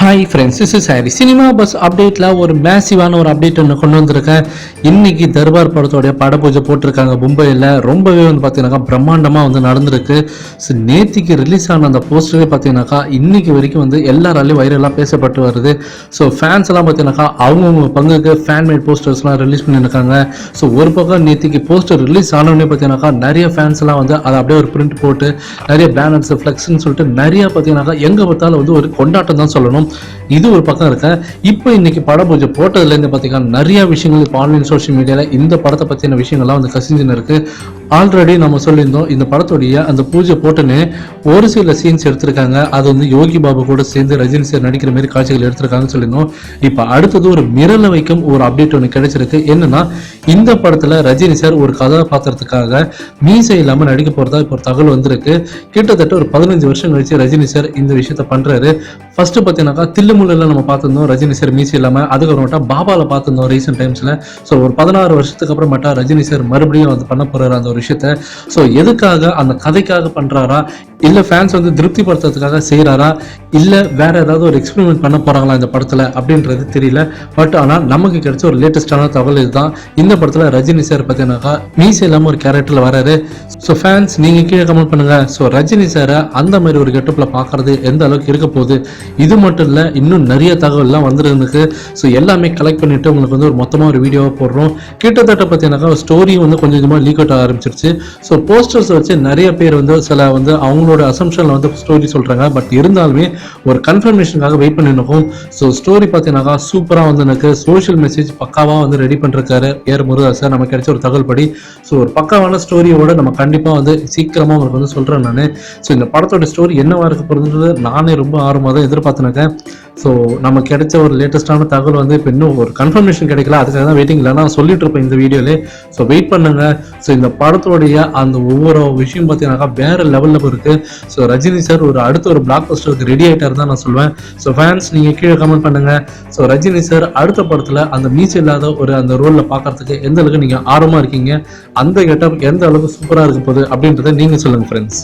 Hi friends, this is Harry. Cinema bus அப்டேட்டில் ஒரு மேசிவான ஒரு அப்டேட் ஒன்று கொண்டு வந்திருக்கேன். இன்னைக்கு தர்பார் படத்தோடைய படப்பூஜை போட்டிருக்காங்க மும்பையில். ரொம்பவே வந்து பார்த்தீங்கன்னாக்கா பிரம்மாண்டமாக வந்து நடந்திருக்கு. ஸோ நேற்றுக்கு ரிலீஸ் ஆன அந்த போஸ்டரே பார்த்தீங்கன்னாக்கா இன்னைக்கு வரைக்கும் வந்து எல்லாராலையும் வைரலாக பேசப்பட்டு வருது. ஸோ ஃபேன்ஸ் எல்லாம் பார்த்தீங்கன்னாக்கா அவங்கவுங்க பங்குக்கு ஃபேன் மேட் போஸ்டர்ஸ்லாம் ரிலீஸ் பண்ணியிருக்காங்க. ஸோ ஒரு பக்கம் நேற்றுக்கு போஸ்டர் ரிலீஸ் ஆனோடனே பார்த்தீங்கன்னாக்கா நிறைய ஃபேன்ஸ் எல்லாம் வந்து அதை அப்படியே ஒரு பிரிண்ட் போட்டு நிறைய பேனர்ஸ் ஃப்ளெக்ஸ்ன்னு சொல்லிட்டு நிறைய பார்த்தீங்கன்னாக்கா எங்கே பார்த்தாலும் வந்து ஒரு கொண்டாட்டம் தான் சொல்லணும். இது ஒரு பக்கம் இருக்க. இப்போ இன்னைக்கு பட பூஜை போட்டதுலேருந்து பார்த்தீங்கன்னா நிறைய விஷயங்கள் இப்போ ஆன்லைன் சோஷியல் மீடியாவில் இந்த படத்தை பற்றின விஷயங்கள்லாம் வந்து கசிஞ்சுன்னு இருக்கு. ஆல்ரெடி நம்ம சொல்லியிருந்தோம் இந்த படத்துடைய அந்த பூஜை போட்டுன்னு ஒரு சில சீன்ஸ் எடுத்திருக்காங்க. அது வந்து யோகி பாபு கூட சேர்ந்து ரஜினி சார் நடிக்கிற மாதிரி காட்சிகள் எடுத்திருக்காங்கன்னு சொல்லியிருந்தோம். இப்போ அடுத்தது ஒரு மிரள வைக்கும் ஒரு அப்டேட் ஒன்று கிடைச்சிருக்கு. என்னன்னா, இந்த படத்துல ரஜினி சார் ஒரு கதாபாத்திரத்துக்காக மீசை இல்லாமல் நடிக்க போறதா இப்போ ஒரு தகவல் வந்திருக்கு. கிட்டத்தட்ட ஒரு 15 வருஷம் கழிச்சு ரஜினி சார் இந்த விஷயத்த பண்றாரு. ஃபர்ஸ்ட் பார்த்தீங்கன்னாக்கா தில்லுமுல்லுல நம்ம பார்த்திருந்தோம் ரஜினி சார் மீசி இல்லாம. அதுக்கப்புறமேட்டா பாபால பார்த்திருந்தோம் ரீசெண்ட் டைம்ஸ்ல. ஸோ ஒரு 16 வருஷத்துக்கு அப்புறமேட்டா ரஜினி சார் மறுபடியும் வந்து பண்ண போறாரு அந்த ஒரு விஷயத்த. ஸோ எதுக்காக, அந்த கதைக்காக பண்றாரா, இல்ல ஃபேன்ஸ் வந்து திருப்திப்படுத்துறதுக்காக செய்யறாரா, இல்ல வேற ஏதாவது ஒரு எக்ஸ்பெரிமெண்ட் பண்ண போறாங்களா இந்த படத்துல அப்படின்றது தெரியல. பட் ஆனா நமக்கு கிடைச்ச ஒரு லேட்டஸ்டான தகவல் இதுதான். இந்த படத்துல ரஜினி சார் பார்த்தீங்கன்னாக்கா மீசி இல்லாம ஒரு கேரக்டர்ல வராரு. ஸோ ஃபேன்ஸ் நீங்க கீழே கமெண்ட் பண்ணுங்க. ஸோ ரஜினி சாரை அந்த மாதிரி ஒரு கெட்டப்ல பாக்குறது எந்த அளவுக்கு இருக்க போகுது. இது மட்டும் இல்ல, இன்னும் நிறைய தகவல்லாம் வந்துருக்கு. ஸோ எல்லாமே கலெக்ட் பண்ணிட்டு உங்களுக்கு வந்து ஒரு மொத்தமாக ஒரு வீடியோவை போடுறோம். கிட்டத்தட்ட பார்த்தீங்கன்னாக்கா ஸ்டோரி வந்து கொஞ்சம் கொஞ்சமாக லீக் அவுட் ஆரம்பிச்சிருச்சு. ஸோ போஸ்டர்ஸ் வச்சு நிறைய பேர் வந்து சில வந்து அவங்களோட அசம்ஷன்ல வந்து ஸ்டோரி சொல்றாங்க. பட் இருந்தாலுமே ஒரு கன்ஃபர்மேஷனுக்காக வெயிட் பண்ணிருக்கோம். ஸோ ஸ்டோரி பார்த்தீங்கன்னாக்கா சூப்பராக வந்து எனக்கு சோஷியல் மெசேஜ் பக்காவாக வந்து ரெடி பண்ணிருக்காரு ஏர் முருகதாஸ் சார். நமக்கு கிடைச்ச ஒரு தகவல் படி ஸோ ஒரு பக்காவான ஸ்டோரியோட நம்ம கண்டிப்பாக வந்து சீக்கிரமாக உங்களுக்கு வந்து சொல்கிறேன் நான். ஸோ இந்த படத்தோட ஸ்டோரி என்னவா இருக்க போகிறதுன்றது நானே ரொம்ப ஆர்வமாக தான் எதிர்பார்த்துனேன். ஸோ நமக்கு கிடைச்ச ஒரு லேட்டஸ்டான தகவல் வந்து இப்போ இன்னும் ஒரு கன்ஃபர்மேஷன் கிடைக்கல. அதுக்காக தான் வெயிட்டிங். இல்லைனா சொல்லிட்டு இருப்பேன் இந்த வீடியோலே. ஸோ வெயிட் பண்ணுங்க. ஸோ இந்த படத்தோடைய அந்த ஒவ்வொரு விஷயம் பார்த்தீங்கன்னாக்கா வேற லெவலில் இருக்கு. ஸோ ரஜினி சார் ஒரு அடுத்த ஒரு பிளாக் பஸ்டருக்கு ரெடி ஆகிட்டாரு தான் நான் சொல்லுவேன். ஸோ ஃபேன்ஸ் நீங்கள் கீழே கமெண்ட் பண்ணுங்க. ஸோ ரஜினி சார் அடுத்த படத்தில் அந்த மீஸ் இல்லாத ஒரு அந்த ரோலில் பார்க்கறதுக்கு எந்த அளவுக்கு நீங்கள் ஆர்வமாக இருக்கீங்க, அந்த கெட்டப் எந்த அளவுக்கு சூப்பராக இருக்க போகுது அப்படின்றத நீங்கள் சொல்லுங்கள் ஃப்ரெண்ட்ஸ்.